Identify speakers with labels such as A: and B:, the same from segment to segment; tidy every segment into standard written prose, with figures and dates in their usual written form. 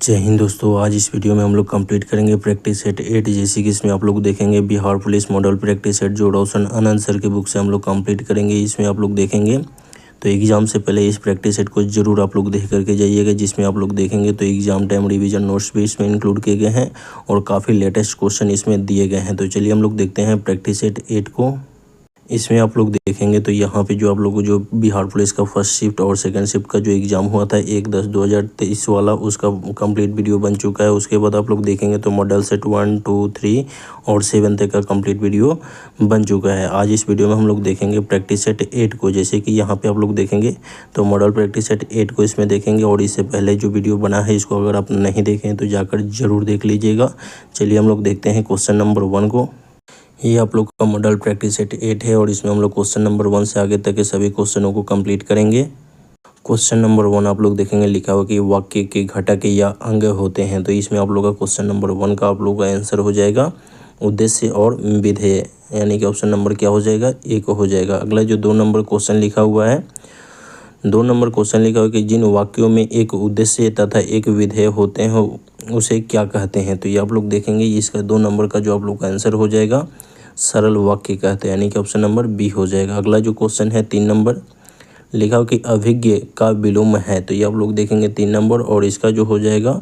A: जय हिंद दोस्तों। आज इस वीडियो में हम लोग कंप्लीट करेंगे प्रैक्टिस सेट 8, जैसे कि इसमें आप लोग देखेंगे Bihar police model practice set जो रोशन आनंद सर के बुक से हम लोग कंप्लीट करेंगे। इसमें आप लोग देखेंगे तो एग्ज़ाम से पहले इस प्रैक्टिस सेट को ज़रूर आप लोग देख करके जाइएगा, जिसमें आप लोग देखेंगे तो एग्ज़ाम टाइम रिवीजन नोट्स भी इसमें इंक्लूड किए गए हैं और काफ़ी लेटेस्ट क्वेश्चन इसमें दिए गए हैं। तो चलिए हम लोग देखते हैं प्रैक्टिस सेट 8 को। इसमें आप लोग देखेंगे तो यहाँ पे जो आप लोगों को जो बिहार पुलिस का फर्स्ट शिफ्ट और सेकंड शिफ्ट का जो एग्ज़ाम हुआ था 1/10/2023 वाला, उसका कंप्लीट वीडियो बन चुका है। उसके बाद आप लोग देखेंगे तो मॉडल सेट 1, 2, 3 और 7 तक का कंप्लीट वीडियो बन चुका है। आज इस वीडियो में हम लोग देखेंगे प्रैक्टिस सेट 8 को, जैसे कि यहाँ पर आप लोग देखेंगे तो मॉडल प्रैक्टिस सेट 8 को इसमें देखेंगे। और इससे पहले जो वीडियो बना है इसको अगर आप नहीं देखें तो जाकर ज़रूर देख लीजिएगा। चलिए हम लोग देखते हैं क्वेश्चन नंबर 1 को। ये आप लोग का मॉडल प्रैक्टिस सेट 8 है और इसमें हम लोग क्वेश्चन नंबर 1 से आगे तक के सभी क्वेश्चनों को कंप्लीट करेंगे। क्वेश्चन नंबर 1 आप लोग देखेंगे लिखा हुआ कि वाक्य के घटक या अंग होते हैं। तो इसमें आप लोग का क्वेश्चन नंबर 1 का आप लोग का आंसर हो जाएगा उद्देश्य और विधेय, यानी कि ऑप्शन नंबर क्या हो जाएगा, 1 हो जाएगा। अगला जो 2 नंबर क्वेश्चन लिखा हुआ है, 2 नंबर क्वेश्चन लिखा हुआ कि जिन वाक्यों में एक उद्देश्य तथा एक विधेय होते हैं उसे क्या कहते हैं। तो ये आप लोग देखेंगे इसका 2 नंबर का जो आप लोग का आंसर हो जाएगा सरल वाक्य कहते हैं, यानी कि ऑप्शन नंबर बी हो जाएगा। अगला जो क्वेश्चन है 3 नंबर लिखा हो कि अभिज्ञ का विलोम है। तो ये आप लोग देखेंगे 3 नंबर और इसका जो हो जाएगा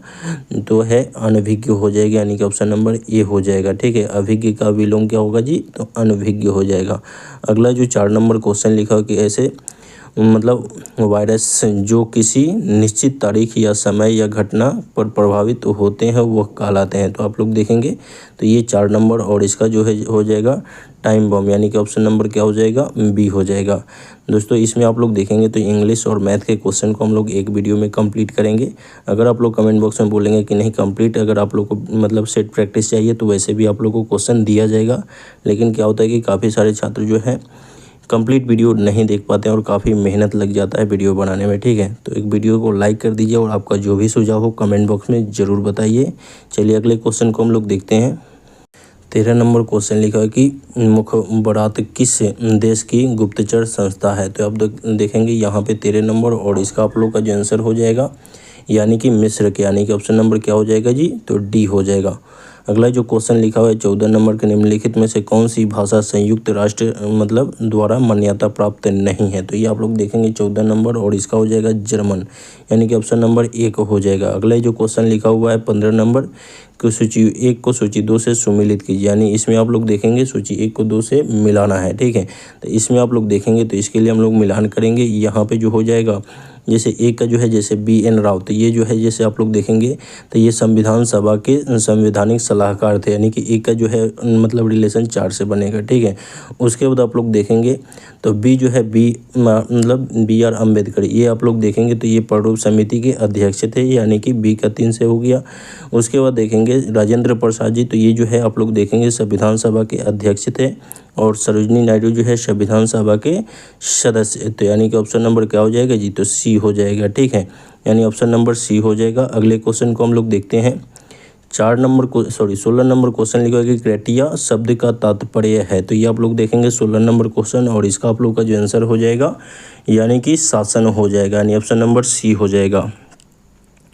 A: तो है अनभिज्ञ हो जाएगा, यानी कि ऑप्शन नंबर ए हो जाएगा। ठीक है, अभिज्ञ का विलोम क्या होगा जी, तो अनभिज्ञ हो जाएगा। अगला जो 4 नंबर क्वेश्चन लिखा हो कि ऐसे मतलब वायरस जो किसी निश्चित तारीख या समय या घटना पर प्रभावित होते हैं वह कहलाते हैं। तो आप लोग देखेंगे तो ये 4 नंबर और इसका जो है हो जाएगा टाइम बम, यानी कि ऑप्शन नंबर क्या हो जाएगा, बी हो जाएगा। दोस्तों इसमें आप लोग देखेंगे तो इंग्लिश और मैथ के क्वेश्चन को हम लोग एक वीडियो में कंप्लीट करेंगे। अगर आप लोग कमेंट बॉक्स में बोलेंगे कि नहीं कंप्लीट, अगर आप लोग को मतलब सेट प्रैक्टिस चाहिए तो वैसे भी आप लोग को क्वेश्चन दिया जाएगा। लेकिन क्या होता है कि काफ़ी सारे छात्र जो हैं कंप्लीट वीडियो नहीं देख पाते हैं और काफ़ी मेहनत लग जाता है वीडियो बनाने में। ठीक है, तो एक वीडियो को लाइक कर दीजिए और आपका जो भी सुझाव हो कमेंट बॉक्स में ज़रूर बताइए। चलिए अगले क्वेश्चन को हम लोग देखते हैं। 13 नंबर क्वेश्चन लिखा है कि मुखबरात किस देश की गुप्तचर संस्था है। तो आप देखेंगे यहाँ पे 13 नंबर और इसका आप लोग का जो आंसर हो जाएगा यानी कि मिस्र के, यानी कि ऑप्शन नंबर क्या हो जाएगा जी, तो डी हो जाएगा। अगला जो क्वेश्चन लिखा हुआ है 14 नंबर के निम्नलिखित में से कौन सी भाषा संयुक्त राष्ट्र मतलब द्वारा मान्यता प्राप्त नहीं है। तो ये आप लोग देखेंगे 14 नंबर और इसका हो जाएगा जर्मन, यानी कि ऑप्शन नंबर 1 हो जाएगा। अगला जो क्वेश्चन लिखा हुआ है 15 नंबर कि सूची 1 को सूची 2 से सुमेलित कीजिए, यानी इसमें आप लोग देखेंगे सूची 1 को 2 से मिलाना है। ठीक है, तो इसमें आप लोग देखेंगे तो इसके लिए हम लोग मिलान करेंगे। यहाँ पे जो हो जाएगा जैसे एक का जो है जैसे BN राव, तो ये जो है जैसे आप लोग देखेंगे तो ये संविधान सभा के संवैधानिक सलाहकार थे, यानी कि एक का जो है मतलब रिलेशन 4 से बनेगा। ठीक है, उसके बाद आप लोग देखेंगे तो बी जो है बी मतलब BR अम्बेडकर, ये आप लोग देखेंगे तो ये प्रारूप समिति के अध्यक्ष थे, यानी कि बी का 3 से हो गया। उसके बाद देखेंगे राजेंद्र प्रसाद जी, तो ये जो है आप लोग देखेंगे संविधान सभा के अध्यक्ष थे। और सरोजनी नायडू जो है संविधान सभा के सदस्य, तो यानी कि ऑप्शन नंबर क्या हो जाएगा जी, तो सी हो जाएगा। ठीक है, यानी ऑप्शन नंबर सी हो जाएगा। अगले क्वेश्चन को हम लोग देखते हैं। 16 नंबर क्वेश्चन लिखा है कि क्रेटिया शब्द का तात्पर्य है। तो ये आप लोग देखेंगे 16 नंबर क्वेश्चन और इसका आप लोग का जो आंसर हो जाएगा यानी कि शासन हो जाएगा, यानी ऑप्शन नंबर सी हो जाएगा।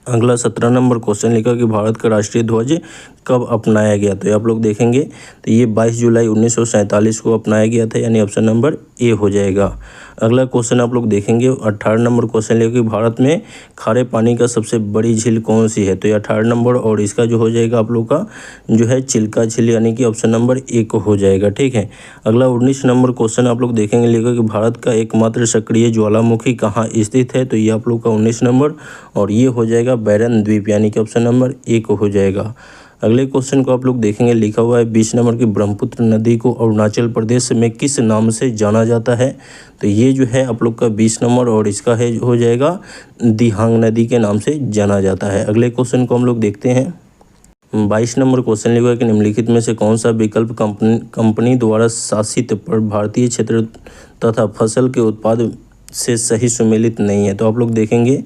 A: अगला 17 नंबर क्वेश्चन लिखा कि भारत का राष्ट्रीय ध्वज कब अपनाया गया। तो ये आप लोग देखेंगे तो ये 22 जुलाई 1947 को अपनाया गया था, यानी ऑप्शन नंबर ए हो जाएगा। अगला क्वेश्चन आप लोग देखेंगे 18 नंबर क्वेश्चन लिखा कि भारत में खारे पानी का सबसे बड़ी झील कौन सी है। तो ये 18 नंबर और इसका जो हो जाएगा आप लोग का जो है चिल्का झील, यानी कि ऑप्शन नंबर 1 हो जाएगा। ठीक है, अगला 19 नंबर क्वेश्चन आप लोग देखेंगे लिखा कि भारत का एकमात्र सक्रिय ज्वालामुखी कहाँ स्थित है। तो ये आप लोग का 19 नंबर और ये हो जाएगा बैरन द्वीप, यानी कि ऑप्शन नंबर 1 हो जाएगा। अगले क्वेश्चन को आप लोग देखेंगे लिखा हुआ है 20 नंबर की ब्रह्मपुत्र नदी को अरुणाचल प्रदेश में किस नाम से जाना जाता है। तो ये जो है आप लोग का 20 नंबर और इसका है हो जाएगा दिहांग नदी के नाम से जाना जाता है। अगले क्वेश्चन को हम लोग देखते हैं। 22 नंबर क्वेश्चन लिखा है कि निम्नलिखित में से कौन सा विकल्प कंपनी द्वारा शासित पर भारतीय क्षेत्र तथा फसल के उत्पाद से सही सुमेलित नहीं है। तो आप लोग देखेंगे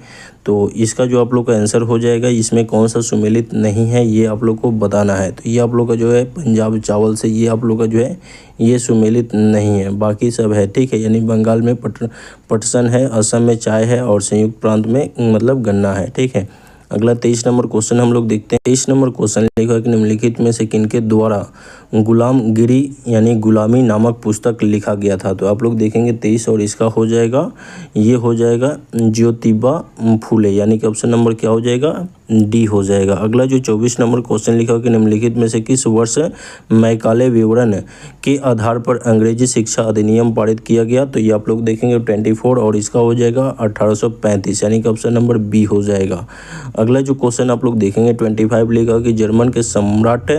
A: तो इसका जो आप लोग का आंसर हो जाएगा इसमें कौन सा सुमेलित नहीं है ये आप लोग को बताना है। तो ये आप लोग का जो है पंजाब चावल से ये आप लोग का जो है ये सुमेलित नहीं है, बाकी सब है। ठीक है, यानी बंगाल में पटसन है, असम में चाय है और संयुक्त प्रांत में मतलब गन्ना है। ठीक है, अगला 23 नंबर क्वेश्चन हम लोग देखते हैं। 23 नंबर क्वेश्चन लिखा है कि निम्नलिखित में से किनके द्वारा गुलामगिरी यानी गुलामी नामक पुस्तक लिखा गया था। तो आप लोग देखेंगे 23 और इसका हो जाएगा, ये हो जाएगा ज्योतिबा फूले, यानी कि ऑप्शन नंबर क्या हो जाएगा, डी हो जाएगा। अगला जो 24 नंबर क्वेश्चन लिखा है कि निम्नलिखित में से किस वर्ष मैकाले विवरण के आधार पर अंग्रेजी शिक्षा अधिनियम पारित किया गया। तो ये आप लोग देखेंगे 24 और इसका हो जाएगा 1835, यानी कि ऑप्शन नंबर बी हो जाएगा। अगला जो क्वेश्चन आप लोग देखेंगे 25 लिखा कि जर्मन के सम्राट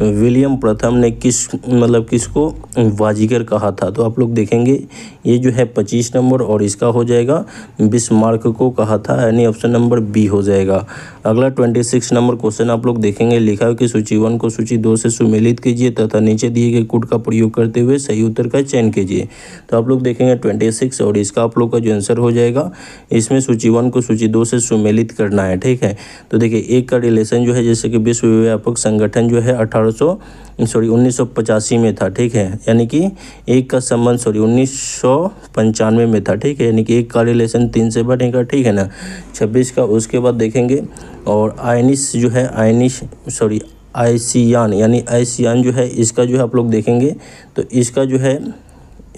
A: विलियम प्रथम ने किसको बाजीगर कहा था। तो आप लोग देखेंगे ये जो है 25 नंबर और इसका हो जाएगा बिस्मार्क को कहा था, यानी ऑप्शन नंबर बी हो जाएगा। अगला 26 नंबर क्वेश्चन आप लोग देखेंगे लिखा है कि सूची 1 को सूची 2 से सुमेलित कीजिए तथा नीचे दिए गए कोड का प्रयोग करते हुए सही उत्तर का चयन कीजिए। तो आप लोग देखेंगे 26 और इसका आप लोग का जो आंसर हो जाएगा, इसमें सूची 1 को सूची 2 से सुमेलित करना है, ठीक है। तो देखिए एक का रिलेशन जो है जैसे कि विश्व व्यापक संगठन जो है 1985 में था, ठीक है, यानी कि एक का संबंध 1995 में था, ठीक है, यानी कि एक का रिलेशन 3 से बनेगा, ठीक है ना। 26 का उसके बाद देखेंगे और आसियान यानी आसियान जो है इसका जो है आप लोग देखेंगे तो इसका जो है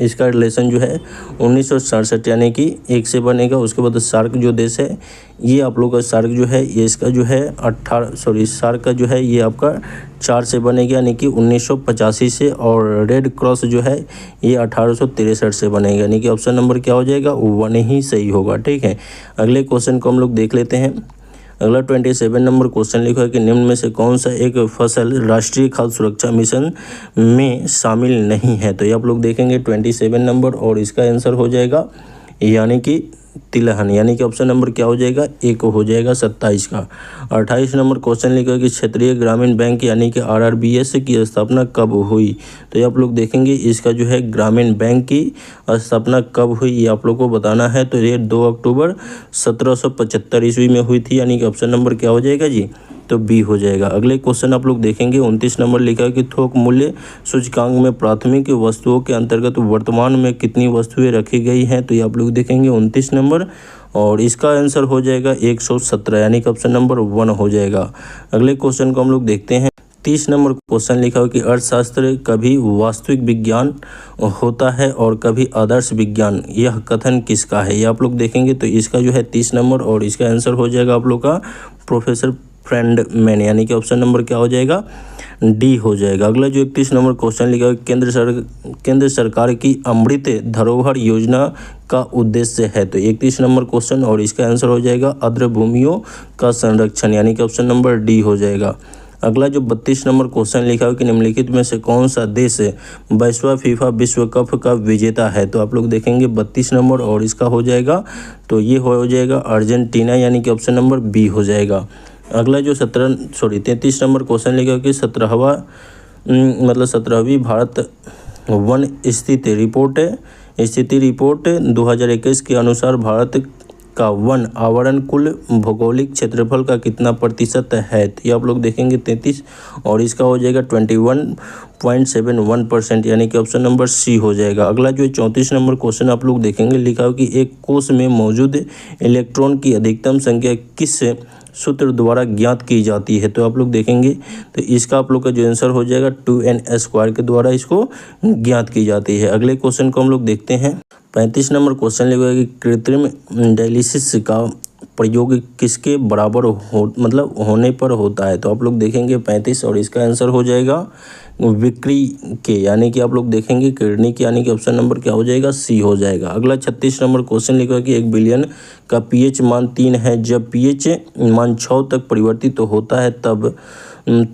A: इसका रिलेशन जो है 1967 यानी कि एक से बनेगा। उसके बाद सार्क जो देश है ये आप लोग का सार्क जो है ये इसका जो है सार्क का जो है ये आपका 4 से बनेगा, यानी कि 1985 से, और रेड क्रॉस जो है ये 1863 से बनेगा, यानी कि ऑप्शन नंबर क्या हो जाएगा, 1 ही सही होगा, ठीक है। अगले क्वेश्चन को हम लोग देख लेते हैं। अगला 27 नंबर क्वेश्चन लिखा है कि निम्न में से कौन सा एक फसल राष्ट्रीय खाद्य सुरक्षा मिशन में शामिल नहीं है। तो ये आप लोग देखेंगे 27 नंबर और इसका आंसर हो जाएगा यानी कि तिलहन, यानी कि ऑप्शन नंबर क्या हो जाएगा, एक हो जाएगा 27 का। 28 नंबर क्वेश्चन लिखा है कि क्षेत्रीय ग्रामीण बैंक यानी कि RRBS की स्थापना कब हुई। तो ये आप लोग देखेंगे इसका जो है ग्रामीण बैंक की स्थापना कब हुई ये आप लोग को बताना है। तो ये 2 अक्टूबर 1775 ईस्वी में हुई थी, यानी कि ऑप्शन नंबर क्या हो जाएगा जी, तो बी हो जाएगा। अगले क्वेश्चन आप लोग देखेंगे 29 नंबर लिखा है कि थोक मूल्य सूचकांक में प्राथमिक वस्तुओं के अंतर्गत वर्तमान में कितनी वस्तुएं रखी गई हैं। तो ये आप लोग देखेंगे 29 नंबर और इसका आंसर हो जाएगा 117, यानी कि ऑप्शन नंबर 1 हो जाएगा। अगले क्वेश्चन को हम लोग देखते हैं। 30 नंबर क्वेश्चन लिखा है कि अर्थशास्त्र कभी वास्तविक विज्ञान होता है और कभी आदर्श विज्ञान, यह कथन किसका है। ये आप लोग देखेंगे तो इसका जो है 30 नंबर और इसका आंसर हो जाएगा आप लोग का प्रोफेसर फ्रेंडमैन, यानी कि ऑप्शन नंबर क्या हो जाएगा, डी हो जाएगा। अगला जो 31 नंबर क्वेश्चन लिखा है केंद्र सरकार की अमृत धरोहर योजना का उद्देश्य है। तो 31 नंबर क्वेश्चन और इसका आंसर हो जाएगा आर्द्र भूमियों का संरक्षण, यानी कि ऑप्शन नंबर डी हो जाएगा। अगला जो 32 नंबर क्वेश्चन लिखा है कि निम्नलिखित में से कौन सा देश फीफा विश्व कप का विजेता है। तो आप लोग देखेंगे 32 नंबर और इसका हो जाएगा तो ये हो जाएगा अर्जेंटीना, यानी कि ऑप्शन नंबर बी हो जाएगा। अगला जो 33 नंबर क्वेश्चन लिखा कि 17वीं भारत वन स्थिति रिपोर्ट 2021 के अनुसार भारत का वन आवरण कुल भौगोलिक क्षेत्रफल का कितना प्रतिशत है। तो ये आप लोग देखेंगे 33 और इसका हो जाएगा 21.71%, यानी कि ऑप्शन नंबर सी हो जाएगा। अगला जो 34 नंबर क्वेश्चन आप लोग देखेंगे लिखा हो कि एक कोष में मौजूद इलेक्ट्रॉन की अधिकतम संख्या किस सूत्र द्वारा ज्ञात की जाती है। तो आप लोग देखेंगे तो इसका आप लोग का जो आंसर हो जाएगा 2n² के द्वारा इसको ज्ञात की जाती है। अगले क्वेश्चन को हम लोग देखते हैं। 35 नंबर क्वेश्चन लिखा है कि कृत्रिम डायलिसिस का प्रयोग किसके बराबर होने पर होता है। तो आप लोग देखेंगे 35 और इसका आंसर हो जाएगा विक्री के, यानी कि आप लोग देखेंगे किडनी के, यानी कि ऑप्शन नंबर क्या हो जाएगा, सी हो जाएगा। अगला 36 नंबर क्वेश्चन लिखा है कि 1 बिलियन का pH मान 3 है, जब pH मान 6 तक परिवर्तित होता है तब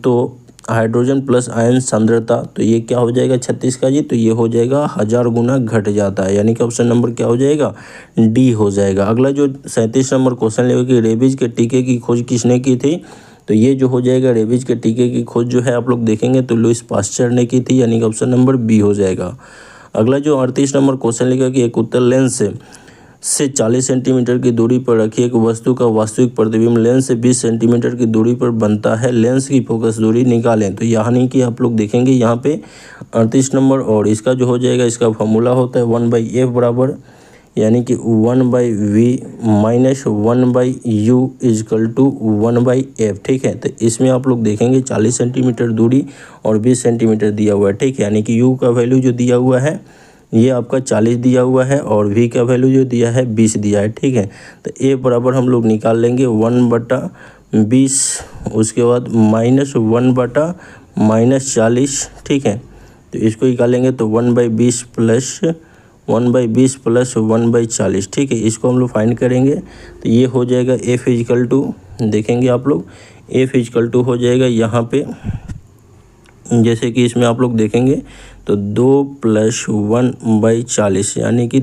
A: तो हाइड्रोजन प्लस आयन सांद्रता, तो ये क्या हो जाएगा 36 का जी, तो ये हो जाएगा 1000 गुना घट जाता है, यानी कि ऑप्शन नंबर क्या हो जाएगा, डी हो जाएगा। अगला जो 37 नंबर क्वेश्चन लिखा कि रेबीज के टीके की खोज किसने की थी। तो ये जो हो जाएगा रेबीज के टीके की खोज जो है आप लोग देखेंगे तो लुईस पास्चर ने की थी, यानी कि ऑप्शन नंबर बी हो जाएगा। अगला जो 38 नंबर क्वेश्चन लिखा कि एक उत्तल लेंस से 40 सेंटीमीटर की दूरी पर रखी एक वस्तु का वास्तविक प्रतिबिंब लेंस से 20 सेंटीमीटर की दूरी पर बनता है, लेंस की फोकस दूरी निकालें। तो यानी कि आप लोग देखेंगे यहाँ पे 38 नंबर और इसका जो हो जाएगा इसका फॉर्मूला होता है 1/f बराबर यानी कि 1/v minus 1/u is equal to 1/f, ठीक है। तो इसमें आप लोग देखेंगे 40 सेंटीमीटर दूरी और 20 सेंटीमीटर दिया हुआ है, ठीक है। यानी कि u का वैल्यू जो दिया हुआ है ये आपका 40 दिया हुआ है और v का वैल्यू जो दिया है 20 दिया है, ठीक है। तो a बराबर हम लोग निकाल लेंगे 1/20, उसके बाद -1/-40, ठीक है। तो इसको निकालेंगे तो 1/20 प्लस 1/40, ठीक है। इसको हम लोग फाइंड करेंगे तो ये हो जाएगा f इजकल टू, देखेंगे आप लोग f इजकल टू हो जाएगा यहाँ पे, जैसे कि इसमें आप लोग देखेंगे तो 2 + 1/40 यानी कि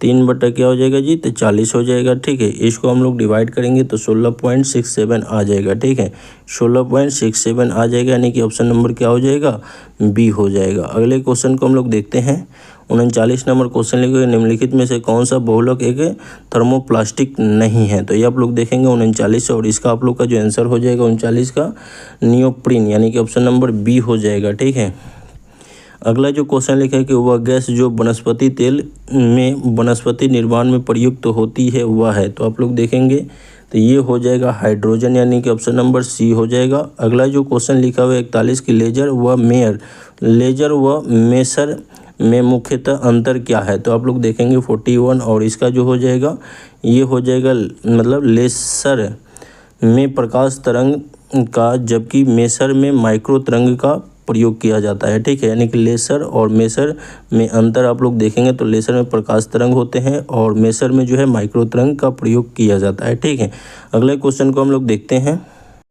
A: 3 बटा क्या हो जाएगा जी, तो 40 हो जाएगा, ठीक है। इसको हम लोग डिवाइड करेंगे तो 16.67 आ जाएगा, ठीक है। 16.67 आ जाएगा, यानी कि ऑप्शन नंबर क्या हो जाएगा, बी हो जाएगा। अगले क्वेश्चन को हम लोग देखते हैं। 39 नंबर क्वेश्चन लिखे, निम्नलिखित में से कौन सा बहुलक एक थर्मोप्लास्टिक नहीं है। तो ये आप लोग देखेंगे 39, और इसका आप लोग का जो आंसर हो जाएगा 39 का नियोप्रीन, यानी कि ऑप्शन नंबर बी हो जाएगा, ठीक है। अगला जो क्वेश्चन लिखा है कि वह गैस जो वनस्पति तेल में वनस्पति निर्माण में प्रयुक्त होती है वह है। तो आप लोग देखेंगे तो ये हो जाएगा हाइड्रोजन, यानी कि ऑप्शन नंबर सी हो जाएगा। अगला जो क्वेश्चन लिखा हुआ है 41 की लेजर व मेसर में मुख्यतः अंतर क्या है। तो आप लोग देखेंगे 41, और इसका जो हो जाएगा ये हो जाएगा मतलब लेसर में प्रकाश तरंग का, जबकि मेसर में माइक्रो तरंग का प्रयोग किया जाता है, ठीक है। यानी कि लेसर और मेसर में अंतर आप लोग देखेंगे तो लेसर में प्रकाश तरंग होते हैं और मेसर में जो है माइक्रो तरंग का प्रयोग किया जाता है, ठीक है। अगले क्वेश्चन को हम लोग देखते हैं।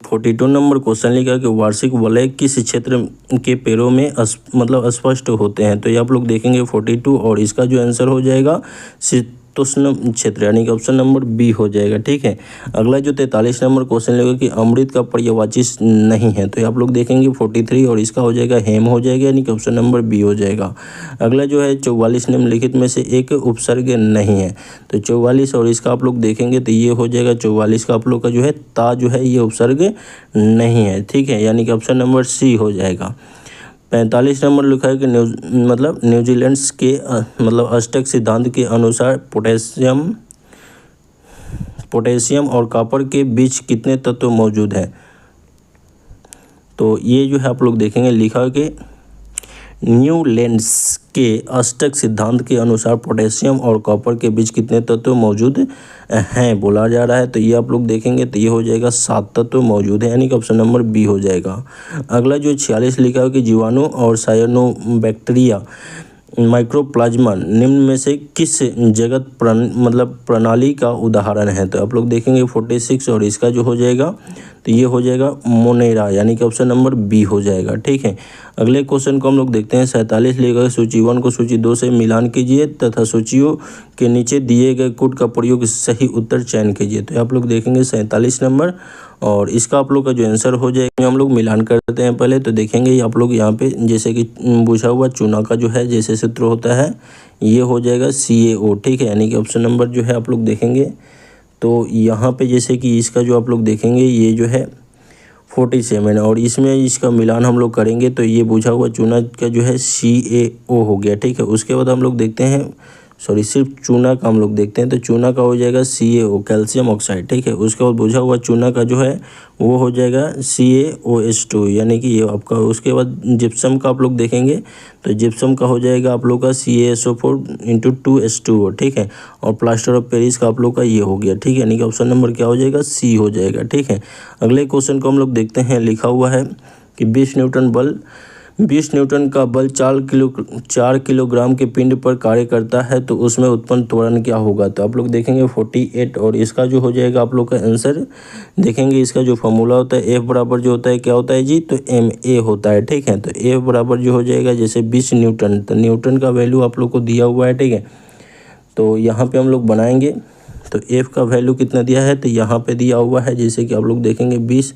A: 42 नंबर क्वेश्चन लिखा कि वार्षिक वलय किस क्षेत्र के पेड़ों में मतलब स्पष्ट होते हैं। तो ये आप लोग देखेंगे 42, और इसका जो आंसर हो जाएगा शीतोष्ण क्षेत्र, यानी कि ऑप्शन नंबर बी हो जाएगा, ठीक है। अगला जो 43 नंबर क्वेश्चन लेगा कि अमृत का पर्यायवाची नहीं है। तो आप लोग देखेंगे 43, और इसका हो जाएगा हेम हो जाएगा, यानी कि ऑप्शन नंबर बी हो जाएगा। अगला जो है 44 निम्नलिखित में से एक उपसर्ग नहीं है। तो 44, और इसका आप लोग देखेंगे तो ये हो जाएगा 44 का आप लोग का जो है ता जो है ये उपसर्ग नहीं है, ठीक है। यानी कि ऑप्शन नंबर सी हो जाएगा। 45 नंबर लिखा है कि न्यूजीलैंड के अष्टक सिद्धांत के अनुसार पोटेशियम और कॉपर के बीच कितने तत्व मौजूद हैं। तो ये जो है आप लोग देखेंगे लिखा है कि न्यूजीलैंड के अष्टक सिद्धांत के अनुसार पोटेशियम और कॉपर के बीच कितने तत्व मौजूद हैं बोला जा रहा है। तो ये आप लोग देखेंगे तो ये हो जाएगा 7 तत्व मौजूद है, यानी कि ऑप्शन नंबर बी हो जाएगा। अगला जो 46 लिखा है कि जीवाणु और साइनोबैक्टीरिया माइक्रोप्लाज्मा निम्न में से किस जगत प्रणाली का उदाहरण है। तो आप लोग देखेंगे 46, और इसका जो हो जाएगा तो ये हो जाएगा मोनेरा, यानी कि ऑप्शन नंबर बी हो जाएगा, ठीक है। अगले क्वेश्चन को हम लोग देखते हैं। 47 लेकर सूची 1 को सूची 2 से मिलान कीजिए तथा सूचियों के नीचे दिए गए कोड का प्रयोग सही उत्तर चयन कीजिए। तो आप लोग देखेंगे 47 नंबर, और इसका आप लोग का जो आंसर हो जाएगा हम लोग मिलान करते हैं पहले। तो देखेंगे आप लोग यहाँ पे जैसे कि पूछा हुआ चूना का जो है जैसे सूत्र होता है ये हो जाएगा CaO, ठीक है। यानी कि ऑप्शन नंबर जो है आप लोग देखेंगे तो यहाँ पे जैसे कि इसका जो आप लोग देखेंगे ये जो है 47, और इसमें इसका मिलान हम लोग करेंगे तो ये बुझा हुआ चूना का जो है CaO हो गया, ठीक है। उसके बाद हम लोग देखते हैं सिर्फ चूना का हम लोग देखते हैं तो चूना का हो जाएगा CaO कैल्शियम ऑक्साइड, ठीक है। उसके बाद बुझा हुआ चूना का जो है वो हो जाएगा CaOH2, यानी कि ये आपका। उसके बाद जिप्सम का आप लोग देखेंगे तो जिप्सम का हो जाएगा आप लोग का CaSO4 × 2H2O, ठीक है। और प्लास्टर ऑफ पेरिस का आप लोग का ये हो गया, ठीक है। यानी कि ऑप्शन नंबर क्या हो जाएगा, सी हो जाएगा, ठीक है। अगले क्वेश्चन को हम लोग देखते हैं। लिखा हुआ है कि 20 न्यूटन का बल 4 किलोग्राम के पिंड पर कार्य करता है तो उसमें उत्पन्न त्वरण क्या होगा। तो आप लोग देखेंगे 48, और इसका जो हो जाएगा आप लोग का आंसर देखेंगे। इसका जो फॉर्मूला होता है F बराबर जो होता है क्या होता है जी, तो ma होता है, ठीक है। तो F बराबर जो हो जाएगा जैसे 20 न्यूटन, तो न्यूटन का वैल्यू आप लोग को दिया हुआ है, ठीक है। तो यहाँ पे हम लोग बनाएंगे तो F का वैल्यू कितना दिया है तो यहाँ पे दिया हुआ है जैसे कि आप लोग देखेंगे 20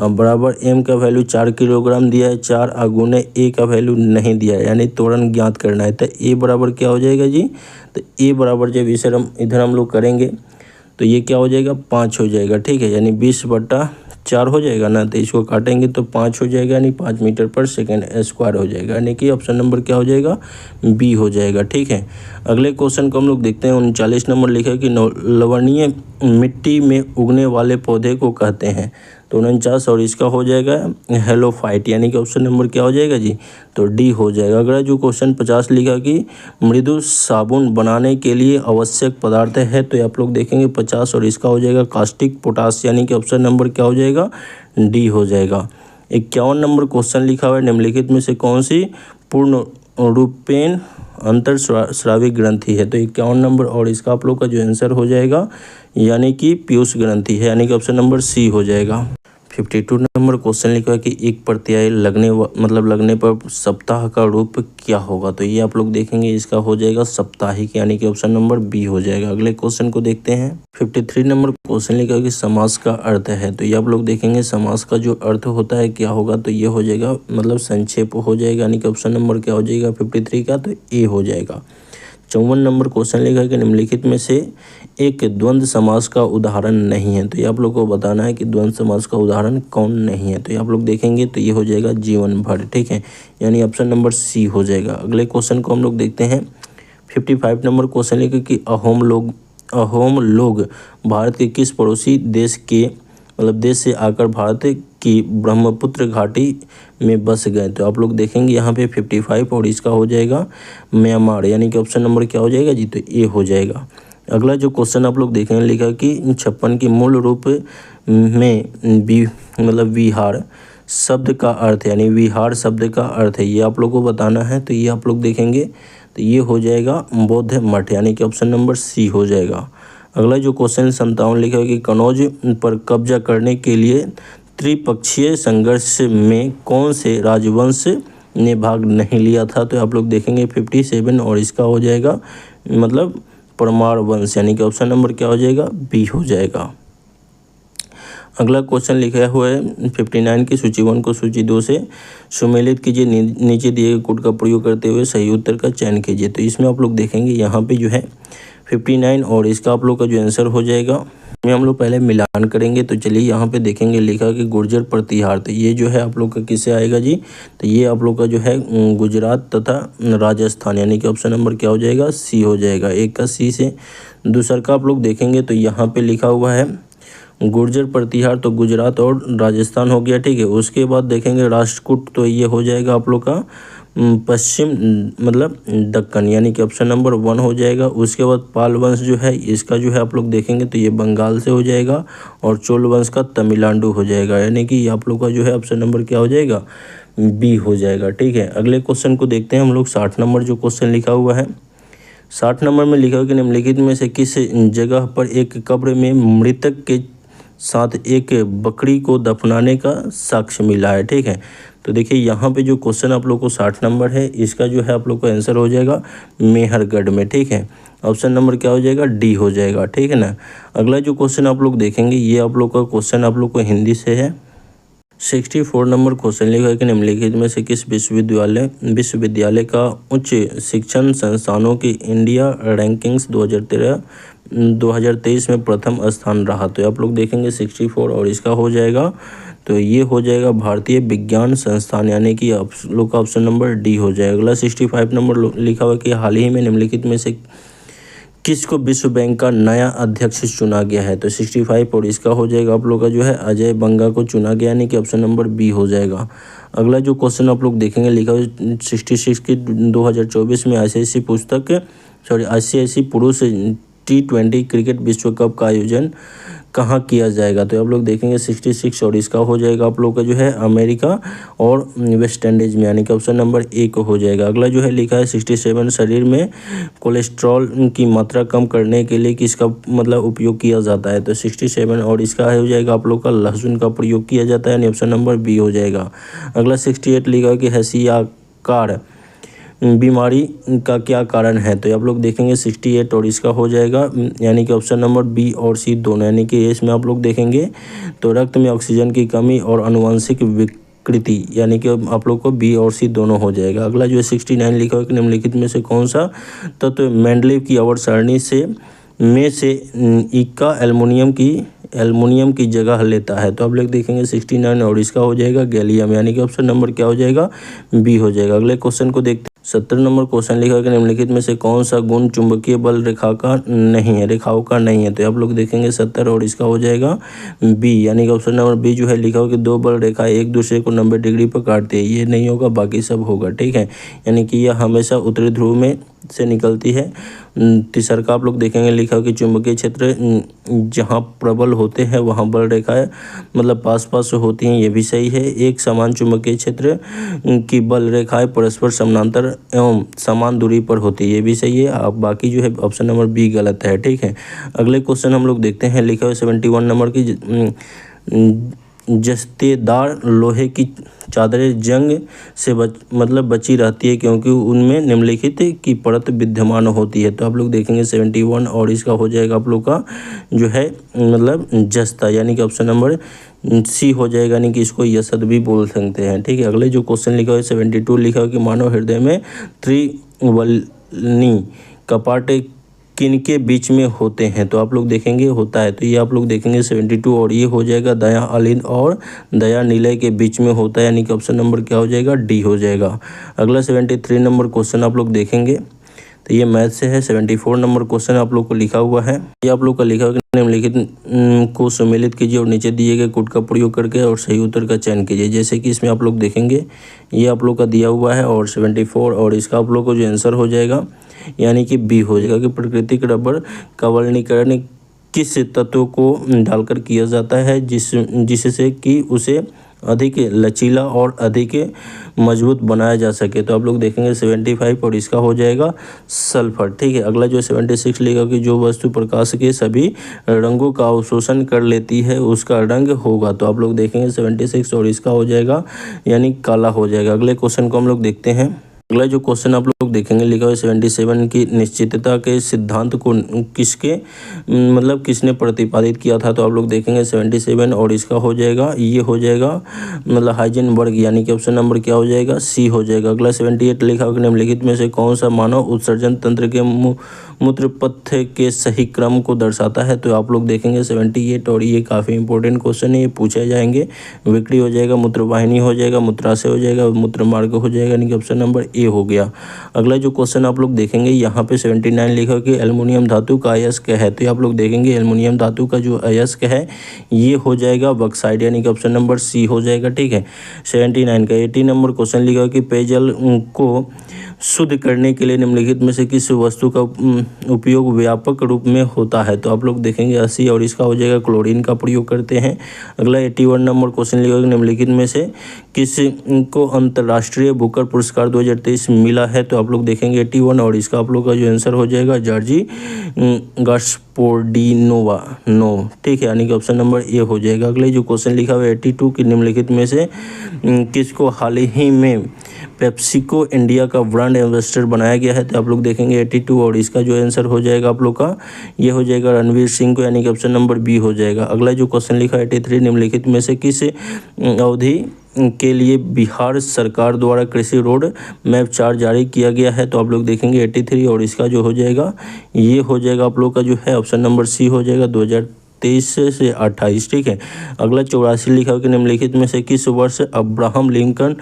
A: बराबर m का वैल्यू 4 किलोग्राम दिया है, 4 गुने a का वैल्यू नहीं दिया है, यानी त्वरण ज्ञात करना है। तो a बराबर क्या हो जाएगा जी, तो a बराबर जब इधर हम लोग करेंगे तो ये क्या हो जाएगा 5 हो जाएगा, ठीक है। यानी 20/4 4 हो जाएगा ना, तो इसको काटेंगे तो 5 हो जाएगा, यानी 5 मीटर पर सेकेंड स्क्वायर हो जाएगा, यानी कि ऑप्शन नंबर क्या हो जाएगा, बी हो जाएगा। ठीक है, अगले क्वेश्चन को हम लोग देखते हैं। 39 नंबर लिखा है कि लवणीय मिट्टी में उगने वाले पौधे को कहते हैं। तो 49 और इसका हो जाएगा हेलोफाइट, यानी कि ऑप्शन नंबर क्या हो जाएगा जी, तो डी हो जाएगा। अगला जो क्वेश्चन 50 लिखा कि मृदु साबुन बनाने के लिए आवश्यक पदार्थ है, तो आप लोग देखेंगे 50 और इसका हो जाएगा कास्टिक पोटास, यानी कि ऑप्शन नंबर क्या हो जाएगा, डी हो जाएगा। 51 नंबर क्वेश्चन लिखा हुआ है निम्नलिखित में से कौन सी पूर्ण रूपेण अंतरस्रावी ग्रंथि है। तो 51 नंबर और इसका आप लोग का जो आंसर हो जाएगा यानी कि पीयूष ग्रंथि है, यानी कि ऑप्शन नंबर सी हो जाएगा। 52 नंबर क्वेश्चन लिखा है कि एक प्रत्यय लगने पर सप्ताह का रूप क्या होगा। तो ये आप लोग देखेंगे इसका हो जाएगा साप्ताहिक, यानी कि ऑप्शन नंबर बी हो जाएगा। अगले क्वेश्चन को देखते हैं। 53 नंबर क्वेश्चन लिखा है कि समास का अर्थ है। तो ये आप लोग देखेंगे समास का जो अर्थ होता है क्या होगा, तो ये हो जाएगा संक्षेप हो जाएगा, यानी कि ऑप्शन नंबर क्या हो जाएगा 53 का, तो ए हो जाएगा। 54 नंबर क्वेश्चन लिखा है कि निम्नलिखित में से एक द्वंद्व समास का उदाहरण नहीं है। तो ये आप लोग को बताना है कि द्वंद्व समास का उदाहरण कौन नहीं है। तो ये आप लोग देखेंगे तो ये हो जाएगा जीवन भर। ठीक है, यानी ऑप्शन नंबर सी हो जाएगा। अगले क्वेश्चन को हम लोग देखते हैं। 55 नंबर क्वेश्चन लिखा कि अहोम लोग भारत के किस पड़ोसी देश के देश से आकर भारत की ब्रह्मपुत्र घाटी में बस गए। तो आप लोग देखेंगे यहाँ पे 55 और इसका हो जाएगा म्यांमार, यानी कि ऑप्शन नंबर क्या हो जाएगा जी, तो ए हो जाएगा। अगला जो क्वेश्चन आप लोग देखेंगे लिखा कि 56 के मूल रूप में विहार शब्द का अर्थ, यानी विहार शब्द का अर्थ है, ये आप लोग को बताना है। तो ये आप लोग देखेंगे तो ये हो जाएगा बौद्ध मठ, यानी कि ऑप्शन नंबर सी हो जाएगा। अगला जो क्वेश्चन 57 लिखा है कि कनौज पर कब्जा करने के लिए त्रिपक्षीय संघर्ष में कौन से राजवंश ने भाग नहीं लिया था। तो आप लोग देखेंगे 57 और इसका हो जाएगा परमार वंश, यानी कि ऑप्शन नंबर क्या हो जाएगा, बी हो जाएगा। अगला क्वेश्चन लिखा हुआ है 59 की सूची 1 को सूची 2 से सुमेलित कीजिए, नीचे दिए गए कोड का प्रयोग करते हुए सही उत्तर का चयन कीजिए। तो इसमें आप लोग देखेंगे यहाँ पे जो है 59 और इसका आप लोग का जो आंसर हो जाएगा में हम लोग पहले मिलान करेंगे। तो चलिए यहाँ पे देखेंगे लिखा कि गुर्जर प्रतिहार, तो ये जो है आप लोग का किससे आएगा जी, तो ये आप लोग का जो है गुजरात तथा राजस्थान, यानी कि ऑप्शन नंबर क्या हो जाएगा, सी हो जाएगा। एक का सी से। दूसरा का आप लोग देखेंगे तो यहाँ पे लिखा हुआ है गुर्जर प्रतिहार, तो गुजरात और राजस्थान हो गया। ठीक है, उसके बाद देखेंगे राष्ट्रकूट, तो ये हो जाएगा आप लोग का पश्चिम दक्कन, यानी कि ऑप्शन नंबर 1 हो जाएगा। उसके बाद पाल वंश जो है इसका जो है आप लोग देखेंगे तो ये बंगाल से हो जाएगा, और चोल वंश का तमिलनाडु हो जाएगा, यानी कि आप लोग का जो है ऑप्शन नंबर क्या हो जाएगा, बी हो जाएगा। ठीक है, अगले क्वेश्चन को देखते हैं हम लोग। 60 नंबर जो क्वेश्चन लिखा हुआ है, 60 नंबर में लिखा हुआ कि निम्नलिखित में से किस जगह पर एक कब्र में मृतक के साथ एक बकरी को दफनाने का साक्ष्य मिला है। ठीक है, तो देखिए यहाँ पे जो क्वेश्चन आप लोग को 60 नंबर है, इसका जो है आप लोग का आंसर हो जाएगा मेहरगढ़ में। ठीक है, ऑप्शन नंबर क्या हो जाएगा, डी हो जाएगा। ठीक है ना। अगला जो क्वेश्चन आप लोग देखेंगे ये आप लोग का क्वेश्चन आप लोग को हिंदी से है। 64 नंबर क्वेश्चन लिखा है कि निम्नलिखित में से किस विश्वविद्यालय का उच्च शिक्षण संस्थानों की इंडिया रैंकिंग्स 2023 में प्रथम स्थान रहा। तो आप लोग देखेंगे 64 और इसका हो जाएगा तो ये हो जाएगा भारतीय विज्ञान संस्थान, यानी कि आप लोग का ऑप्शन नंबर डी हो जाएगा। अगला 65 नंबर लिखा हुआ कि हाल ही में निम्नलिखित में से किसको विश्व बैंक का नया अध्यक्ष चुना गया है। तो 65 और इसका हो जाएगा आप लोग का जो है अजय बंगा को चुना गया, यानी कि ऑप्शन नंबर बी हो जाएगा। अगला जो क्वेश्चन आप लोग देखेंगे लिखा हुआ 66 की 2024 में आईसीसी पुरुष T20 क्रिकेट विश्व कप का आयोजन कहाँ किया जाएगा। तो आप लोग देखेंगे 66 और इसका हो जाएगा आप लोग का जो है अमेरिका और वेस्ट इंडीज में, यानी कि ऑप्शन नंबर ए को हो जाएगा। अगला जो है लिखा है 67 शरीर में कोलेस्ट्रॉल की मात्रा कम करने के लिए किसका उपयोग किया जाता है। तो 67 और इसका हो जाएगा आप लोग का लहसुन का प्रयोग किया जाता है, यानी ऑप्शन नंबर बी हो जाएगा। अगला 68 लिखा है कि हैसियाकार बीमारी का क्या कारण है। तो आप लोग देखेंगे 68 और इसका हो जाएगा यानी कि ऑप्शन नंबर बी और सी दोनों, यानी कि इसमें आप लोग देखेंगे तो रक्त में ऑक्सीजन की कमी और आनुवंशिक विकृति, यानी कि आप लोग को बी और सी दोनों हो जाएगा। अगला जो है 69 लिखा है कि निम्नलिखित में से कौन सा तत्व मेंडलीव की आवर्त सारणी में से इक्का एल्युमिनियम की एल्युमिनियम की जगह लेता है? तो आप लोग देखेंगे 69 और इसका हो जाएगा गैलियम, यानी कि ऑप्शन नंबर क्या हो जाएगा? बी हो जाएगा। अगले क्वेश्चन को देखते हैं। 70 नंबर क्वेश्चन लिखा है कि निम्नलिखित में से कौन सा गुण चुंबकीय बल रेखाओं का नहीं है? तो आप लोग देखेंगे 70 और इसका हो जाएगा बी, यानी कि ऑप्शन नंबर बी जो है लिखा हो कि दो बल रेखाएं एक दूसरे को 90 डिग्री पर काटती है, ये नहीं होगा, बाकी सब होगा। ठीक है, यानी कि यह हमेशा उत्तरी ध्रुव में से निकलती है। तीसरा का आप लोग देखेंगे लिखा हो कि चुंबकीय क्षेत्र जहाँ प्रबल होते हैं वहाँ बल रेखाएं मतलब पास पास होती हैं, ये भी सही है। एक समान चुंबकीय क्षेत्र की बल रेखाएं परस्पर समानांतर एवं समान दूरी पर होती है, ये भी सही है। अब बाकी जो है ऑप्शन नंबर बी गलत है। ठीक है, अगले क्वेश्चन हम लोग देखते हैं। लिखा है 71 नंबर की जस्तेदार लोहे की चादरें जंग से बची रहती है क्योंकि उनमें निम्नलिखित की परत विद्यमान होती है। तो आप लोग देखेंगे 71 और इसका हो जाएगा आप लोग का जो है जस्ता, यानी कि ऑप्शन नंबर सी हो जाएगा, यानी कि इसको यसद भी बोल सकते हैं। ठीक है, अगले जो क्वेश्चन लिखा है 72 लिखा है कि मानव हृदय में त्रिवलनी कपाट किनके बीच में होते हैं? तो आप लोग देखेंगे होता है, तो ये आप लोग देखेंगे 72 और ये हो जाएगा दया अलिंद और दया नीलय के बीच में होता है, यानी कि ऑप्शन नंबर क्या हो जाएगा? डी हो जाएगा। अगला 73 नंबर क्वेश्चन आप लोग देखेंगे, तो ये मैथ से है। 74 नंबर क्वेश्चन आप लोग को लिखा हुआ है, ये आप लोग का लिखा हुआ है निम्नलिखित को सम्मिलित कीजिए और नीचे दिए गए कोड का प्रयोग करके और सही उत्तर का चयन कीजिए। जैसे कि इसमें आप लोग देखेंगे ये आप लोग का दिया हुआ है और 74 और इसका आप लोग को जो आंसर हो जाएगा यानी कि बी हो जाएगा कि प्राकृतिक रबर का वर्गीकरण किस तत्व को डालकर किया जाता है जिससे कि उसे अधिक लचीला और अधिक मजबूत बनाया जा सके। तो आप लोग देखेंगे 75 और इसका हो जाएगा सल्फर। ठीक है, अगला जो 76 लिखा कि जो वस्तु प्रकाश के सभी रंगों का अवशोषण कर लेती है उसका रंग होगा। तो आप लोग देखेंगे 76 और इसका हो जाएगा यानी काला हो जाएगा। अगले क्वेश्चन को हम लोग देखते हैं। अगला जो क्वेश्चन आप लोग देखेंगे लिखा है 77 की निश्चितता के सिद्धांत को किसने प्रतिपादित किया था? तो आप लोग देखेंगे 77 और इसका हो जाएगा ये हो जाएगा हाइजेनबर्ग, यानी कि ऑप्शन नंबर क्या हो जाएगा? सी हो जाएगा। अगला 78 लिखा है निम्नलिखित में से कौन सा मानव उत्सर्जन तंत्र के मूत्रपथ के सही क्रम को दर्शाता है? तो आप लोग देखेंगे 78 और ये काफ़ी इंपॉर्टेंट क्वेश्चन है, ये पूछे जाएंगे। विक्री हो जाएगा, मूत्रवाहिनी हो जाएगा, मूत्राशय हो जाएगा, मूत्र मार्ग हो जाएगा, यानी कि ऑप्शन नंबर ए हो गया। अगला जो क्वेश्चन आप लोग देखेंगे यहाँ पे 79 लिखा है कि एल्युमिनियम धातु का अयस्क है। तो आप लोग देखेंगे एल्युमिनियम धातु का जो अयस्क है ये हो जाएगा बॉक्साइट, यानी कि ऑप्शन नंबर सी हो जाएगा। ठीक है, 79 का 80 नंबर क्वेश्चन लिखा है कि पेयजल को शुद्ध करने के लिए निम्नलिखित में से किस वस्तु का उपयोग व्यापक रूप में होता है? तो आप लोग देखेंगे 80 और इसका हो जाएगा क्लोरीन का प्रयोग करते हैं। अगला 81 नंबर क्वेश्चन लिखा है निम्नलिखित में से किस को अंतर्राष्ट्रीय बुकर पुरस्कार 2023 मिला है? तो आप लोग देखेंगे 81 और इसका आप लोग का जो आंसर हो जाएगा जॉर्जी गास्पोर्डिनोवा नो। ठीक है, यानी कि ऑप्शन नंबर ए हो जाएगा। अगले जो क्वेश्चन लिखा हुआ है 82 की निम्नलिखित में से किसको हाल ही में पेप्सिको इंडिया का ब्रांड एम्बेसडर बनाया गया है? तो आप लोग देखेंगे 82 और इसका जो आंसर हो जाएगा आप लोग का ये हो जाएगा रणवीर सिंह को, यानी कि ऑप्शन नंबर बी हो जाएगा। अगला जो क्वेश्चन लिखा है 83 निम्नलिखित में से किस अवधि के लिए बिहार सरकार द्वारा कृषि रोड मैप 4 जारी किया गया है? तो आप लोग देखेंगे 83 और इसका जो हो जाएगा ये हो जाएगा आप लोग का जो है ऑप्शन नंबर सी हो जाएगा 2023 से 28। ठीक है, अगला 84 लिखा है कि निम्नलिखित में से किस वर्ष अब्राहम लिंकन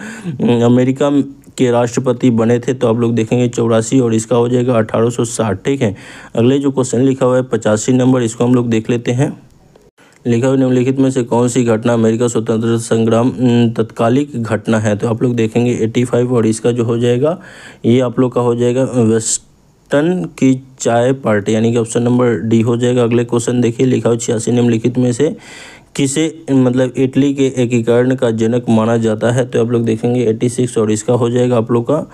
A: अमेरिका के राष्ट्रपति बने थे? तो आप लोग देखेंगे 84 और इसका हो जाएगा 1860। ठीक है, अगले जो क्वेश्चन लिखा हुआ है 85 नंबर, इसको हम लोग देख लेते हैं। लिखा हुआ निम्नलिखित में से कौन सी घटना अमेरिका स्वतंत्रता संग्राम तत्कालिक घटना है? तो आप लोग देखेंगे 85 और इसका जो हो जाएगा ये आप लोग का हो जाएगा वेस्टर्न की चाय पार्टी, यानी कि ऑप्शन नंबर डी हो जाएगा। अगले क्वेश्चन देखिए लिखा हुआ 86 निम्नलिखित में से किसे इटली के एकीकरण का जनक माना जाता है? तो आप लोग देखेंगे 86 और इसका हो जाएगा आप लोग का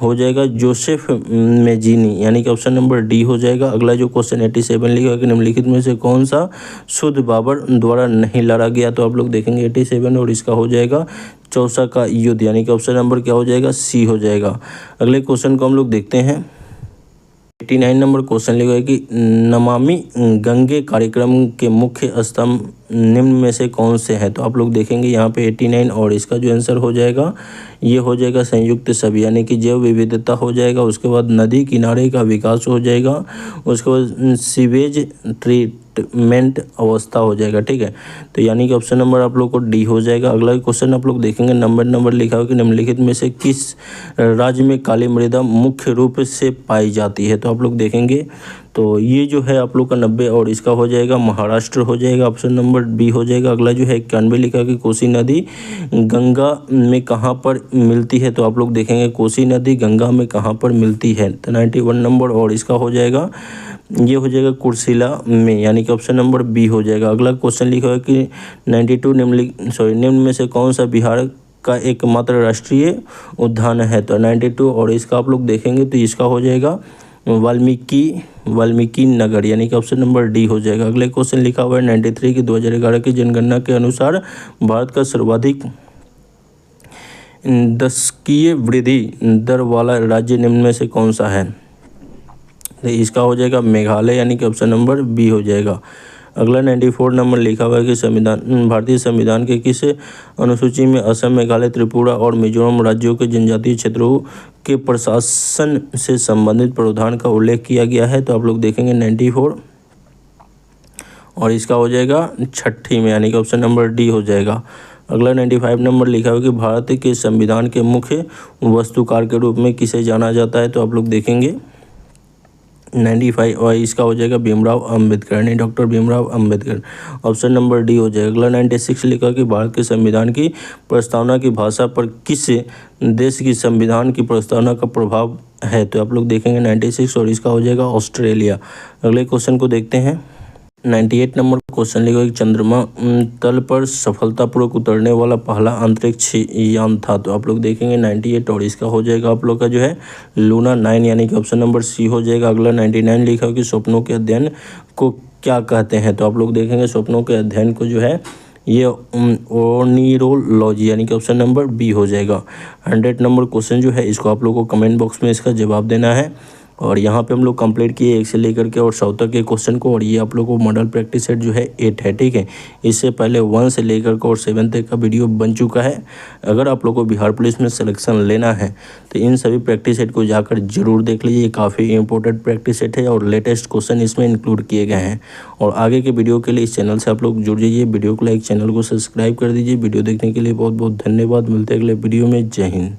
A: हो जाएगा जोसेफ मेजीनी, यानी कि ऑप्शन नंबर डी हो जाएगा। अगला जो क्वेश्चन 87 लिखा है कि निम्नलिखित में से कौन सा शुद्ध बाबर द्वारा नहीं लड़ा गया? तो आप लोग देखेंगे 87 और इसका हो जाएगा चौसा का युद्ध, यानी कि ऑप्शन नंबर क्या हो जाएगा? सी हो जाएगा। अगले क्वेश्चन को हम लोग देखते हैं। 89 नंबर क्वेश्चन लिखा है कि नमामि गंगे कार्यक्रम के मुख्य स्तंभ निम्न में से कौन से हैं? तो आप लोग देखेंगे यहाँ पे 89 और इसका जो आंसर हो जाएगा ये हो जाएगा संयुक्त सभी, यानी कि जैव विविधता हो जाएगा, उसके बाद नदी किनारे का विकास हो जाएगा, उसके बाद सीवेज एडजस्टमेंट अवस्था हो जाएगा, ठीक है। तो यानी कि ऑप्शन नंबर आप लोग को डी हो जाएगा। अगला क्वेश्चन आप लोग देखेंगे, नंबर लिखा हुआ कि निम्नलिखित में से किस राज्य में काली मृदा मुख्य रूप से पाई जाती है। तो आप लोग देखेंगे तो ये जो है आप लोग का 90 और इसका हो जाएगा महाराष्ट्र हो जाएगा, ऑप्शन नंबर बी हो जाएगा। अगला जो है 91 लिखा कि कोसी नदी गंगा में कहाँ पर मिलती है। तो आप लोग देखेंगे कोसी नदी गंगा में कहाँ पर मिलती है। तो 91 नंबर और इसका हो जाएगा, ये हो जाएगा कुर्सिला में, यानी कि ऑप्शन नंबर बी हो जाएगा। अगला क्वेश्चन लिखा है कि 92 निम्न में से कौन सा बिहार का एकमात्र राष्ट्रीय उद्यान है। तो 92 और इसका आप लोग देखेंगे तो इसका हो जाएगा वाल्मीकि नगर, यानी कि ऑप्शन नंबर डी हो जाएगा। अगले क्वेश्चन लिखा हुआ है 93 की 2011 की जनगणना के अनुसार भारत का सर्वाधिक दशकीय वृद्धि दर वाला राज्य निम्न में से कौन सा है। तो इसका हो जाएगा मेघालय, यानी कि ऑप्शन नंबर बी हो जाएगा। अगला 94 नंबर लिखा हुआ है कि भारतीय संविधान के किस अनुसूची में असम, मेघालय, त्रिपुरा और मिजोरम राज्यों के जनजातीय क्षेत्रों के प्रशासन से संबंधित प्रावधान का उल्लेख किया गया है। तो आप लोग देखेंगे 94 और इसका हो जाएगा छठी में, यानी कि ऑप्शन नंबर डी हो जाएगा। अगला 95 नंबर लिखा हुआ है कि भारत के संविधान के मुख्य वस्तुकार के रूप में किसे जाना जाता है। तो आप लोग देखेंगे 95 और इसका हो जाएगा भीमराव अंबेडकर, यानी doctor Bhimrao Ambedkar, option number D हो जाएगा। अगला 96 लिखा कि भारत के संविधान की प्रस्तावना की भाषा पर किस देश की संविधान की प्रस्तावना का प्रभाव है। तो आप लोग देखेंगे 96 और इसका हो जाएगा ऑस्ट्रेलिया। अगले क्वेश्चन को देखते हैं। 98 नंबर क्वेश्चन लिखा है कि चंद्रमा तल पर सफलतापूर्वक उतरने वाला पहला अंतरिक्ष यान था। तो आप लोग देखेंगे 98 और इसका हो जाएगा आप लोग का जो है लूना 9, यानी कि ऑप्शन नंबर सी हो जाएगा। अगला 99 लिखा है कि स्वप्नों के अध्ययन को क्या कहते हैं। तो आप लोग देखेंगे स्वप्नों के अध्ययन को जो है ये ओनिरोलॉजी, यानी कि ऑप्शन नंबर बी हो जाएगा। 100 नंबर क्वेश्चन जो है इसको आप लोग को कमेंट बॉक्स में इसका जवाब देना है। और यहाँ पे हम लोग कंप्लीट किए 1 से लेकर के और 100 तक के क्वेश्चन को, और ये आप लोगों को मॉडल प्रैक्टिस सेट जो है 8 है, ठीक है। इससे पहले 1 से लेकर के और 7 तक का वीडियो बन चुका है। अगर आप लोगों को बिहार पुलिस में सिलेक्शन लेना है तो इन सभी प्रैक्टिस सेट को जाकर जरूर देख लीजिए। काफ़ी इंपॉर्टेंट प्रैक्टिस सेट है और लेटेस्ट क्वेश्चन इसमें इंक्लूड किए गए हैं। और आगे के वीडियो के लिए इस चैनल से आप लोग जुड़ जाइए। वीडियो को लाइक, चैनल को सब्सक्राइब कर दीजिए। वीडियो देखने के लिए बहुत बहुत धन्यवाद। मिलते हैं अगले वीडियो में। जय हिंद।